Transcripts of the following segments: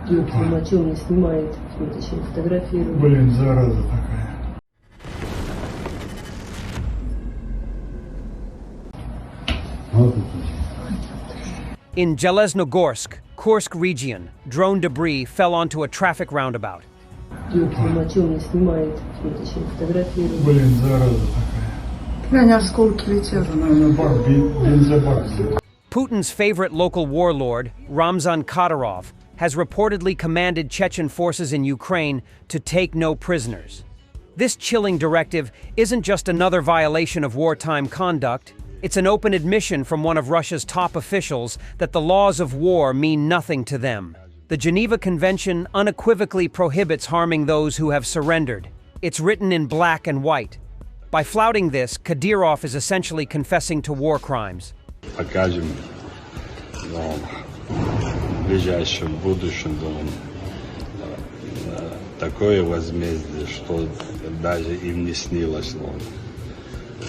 Ёлки, а чё он не снимает? Вытащил, фотографирует. Блин, зараза такая. In Железногорsk, Kursk region, drone debris fell onto a traffic roundabout. Ёлки, а чё он не снимает? Вытащил, фотографирует. Блин, зараза такая. Глянь, осколки летят. Это, наверное, бак, бензобак. Putin's favorite local warlord, Ramzan Kadyrov, has reportedly commanded Chechen forces in Ukraine to take no prisoners. This chilling directive isn't just another violation of wartime conduct, it's an open admission from one of Russia's top officials that the laws of war mean nothing to them. The Geneva Convention unequivocally prohibits harming those who have surrendered. It's written in black and white. By flouting this, Kadyrov is essentially confessing to war crimes. Покажем в ближайшем будущем такое возмездие, что даже им не снилось.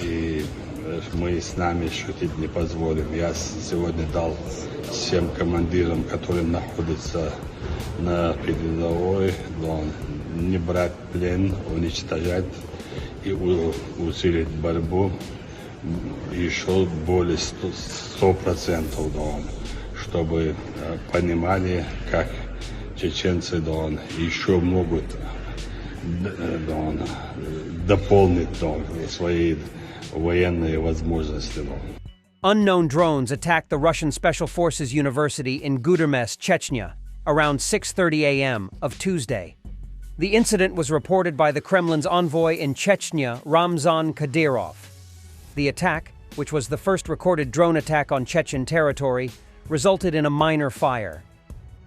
И мы с нами шутить не позволим. Я сегодня дал всем командирам, которые находятся на передовой, не брать плен, уничтожать и усилить борьбу еще более 100%, чтобы понимали, как чеченцы еще могут дополнить свои военные возможности. Unknown drones attacked the Russian Special Forces University in Gudermes, Chechnya, around 6:30 a.m. of Tuesday. The incident was reported by the Kremlin's envoy in Chechnya, Ramzan Kadyrov. The attack, which was the first recorded drone attack on Chechen territory, resulted in a minor fire.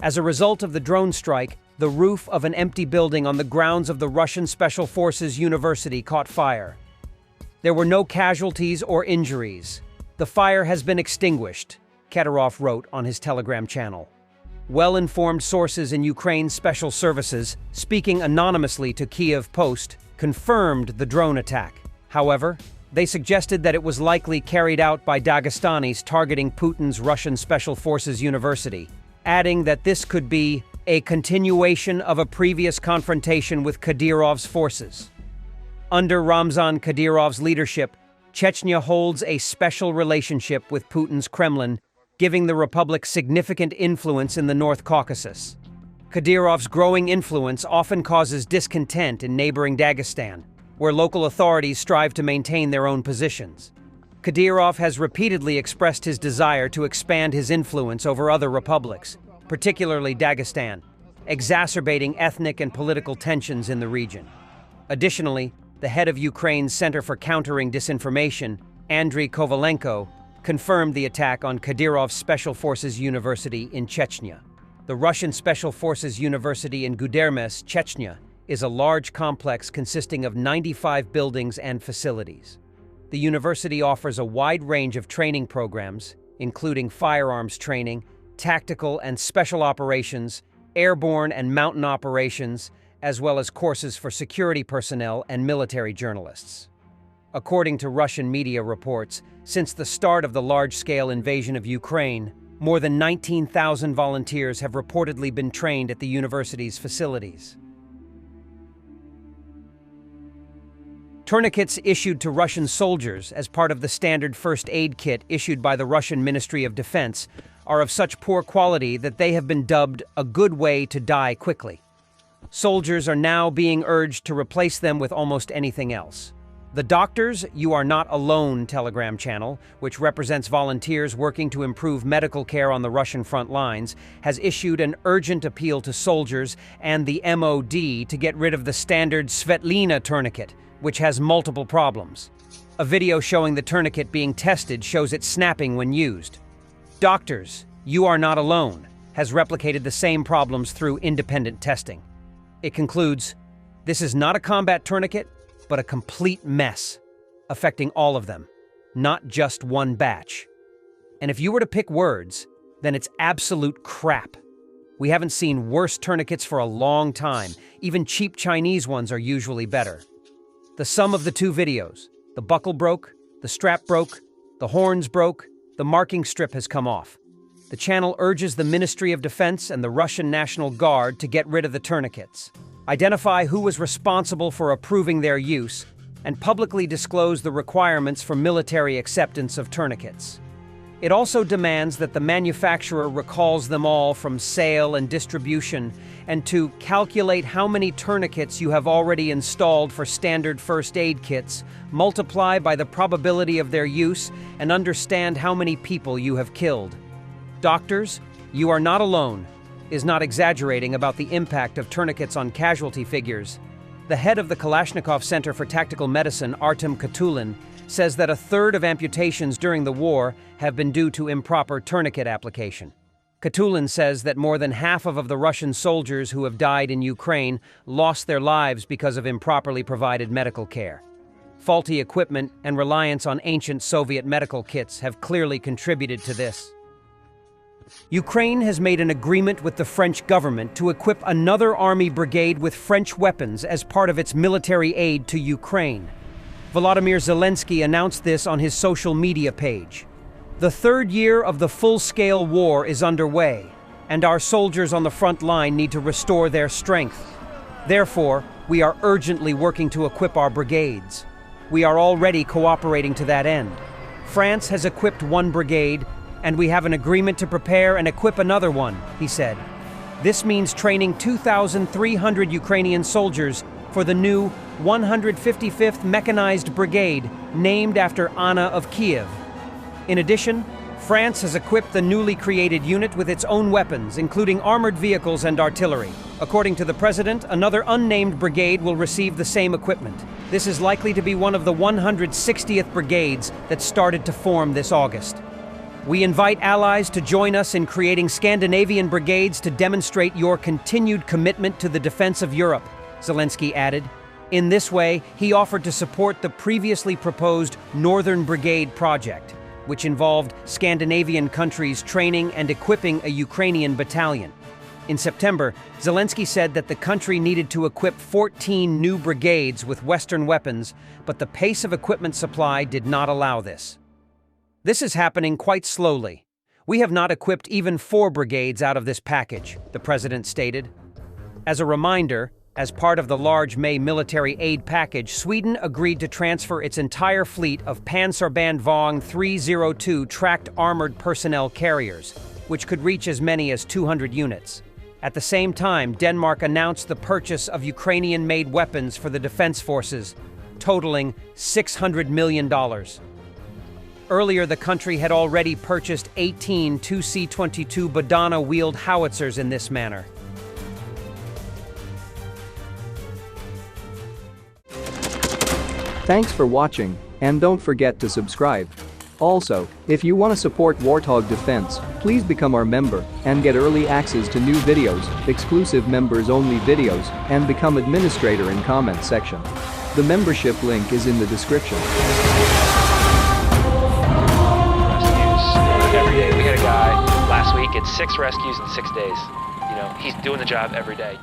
As a result of the drone strike, the roof of an empty building on the grounds of the Russian Special Forces University caught fire. There were no casualties or injuries. The fire has been extinguished, Kadyrov wrote on his Telegram channel. Well-informed sources in Ukraine's special services, speaking anonymously to Kiev Post, confirmed the drone attack. However, they suggested that it was likely carried out by Dagestanis targeting Putin's Russian Special Forces University, adding that this could be a continuation of a previous confrontation with Kadyrov's forces. Under Ramzan Kadyrov's leadership, Chechnya holds a special relationship with Putin's Kremlin, giving the republic significant influence in the North Caucasus. Kadyrov's growing influence often causes discontent in neighboring Dagestan, where local authorities strive to maintain their own positions. Kadyrov has repeatedly expressed his desire to expand his influence over other republics, particularly Dagestan, exacerbating ethnic and political tensions in the region. Additionally, the head of Ukraine's Center for Countering Disinformation, Andriy Kovalenko, confirmed the attack on Kadyrov's Special Forces University in Chechnya. The Russian Special Forces University in Gudermes, Chechnya, is a large complex consisting of 95 buildings and facilities. The university offers a wide range of training programs, including firearms training, tactical and special operations, airborne and mountain operations, as well as courses for security personnel and military journalists. According to Russian media reports, since the start of the large-scale invasion of Ukraine, more than 19,000 volunteers have reportedly been trained at the university's facilities. Tourniquets issued to Russian soldiers as part of the standard first aid kit issued by the Russian Ministry of Defense are of such poor quality that they have been dubbed a good way to die quickly. Soldiers are now being urged to replace them with almost anything else. The Doctors You Are Not Alone Telegram channel, which represents volunteers working to improve medical care on the Russian front lines, has issued an urgent appeal to soldiers and the MOD to get rid of the standard Svetlina tourniquet, which has multiple problems. A video showing the tourniquet being tested shows it snapping when used. Doctors You Are Not Alone has replicated the same problems through independent testing. It concludes, "This is not a combat tourniquet, but a complete mess, affecting all of them, not just one batch. And if you were to pick words, then it's absolute crap. We haven't seen worse tourniquets for a long time. Even cheap Chinese ones are usually better." The sum of the two videos, the buckle broke, the strap broke, the horns broke, the marking strip has come off. The channel urges the Ministry of Defense and the Russian National Guard to get rid of the tourniquets, identify who was responsible for approving their use, and publicly disclose the requirements for military acceptance of tourniquets. It also demands that the manufacturer recalls them all from sale and distribution, and to calculate how many tourniquets you have already installed for standard first aid kits, multiply by the probability of their use, and understand how many people you have killed. Doctors, you are not alone, is not exaggerating about the impact of tourniquets on casualty figures. The head of the Kalashnikov Center for Tactical Medicine, Artem Katulin, says that a third of amputations during the war have been due to improper tourniquet application. Katulin says that more than half of the Russian soldiers who have died in Ukraine lost their lives because of improperly provided medical care. Faulty equipment and reliance on ancient Soviet medical kits have clearly contributed to this. Ukraine has made an agreement with the French government to equip another army brigade with French weapons as part of its military aid to Ukraine. Volodymyr Zelensky announced this on his social media page. The third year of the full-scale war is underway, and our soldiers on the front line need to restore their strength. Therefore, we are urgently working to equip our brigades. We are already cooperating to that end. France has equipped one brigade, and we have an agreement to prepare and equip another one, he said. This means training 2,300 Ukrainian soldiers for the new 155th Mechanized Brigade, named after Anna of Kiev. In addition, France has equipped the newly created unit with its own weapons, including armored vehicles and artillery. According to the president, another unnamed brigade will receive the same equipment. This is likely to be one of the 160th brigades that started to form this August. We invite allies to join us in creating Scandinavian brigades to demonstrate your continued commitment to the defense of Europe, Zelensky added. In this way, he offered to support the previously proposed Northern Brigade project, which involved Scandinavian countries training and equipping a Ukrainian battalion. In September, Zelensky said that the country needed to equip 14 new brigades with Western weapons, but the pace of equipment supply did not allow this. This is happening quite slowly. We have not equipped even 4 brigades out of this package, the president stated. As a reminder, as part of the large May military aid package, Sweden agreed to transfer its entire fleet of Pantsir-S 302 tracked armored personnel carriers, which could reach as many as 200 units. At the same time, Denmark announced the purchase of Ukrainian-made weapons for the defense forces, totaling $600 million. Earlier, the country had already purchased 18 2C-22 Badana-wheeled howitzers in this manner. Thanks for watching, and don't forget to subscribe. Also, if you want to support Warthog Defense, please become our member and get early access to new videos, exclusive members-only videos, and become administrator in comment section. The membership link is in the description. Every day. We had a guy last week, it's 6 rescues in 6 days. You know, he's doing the job every day.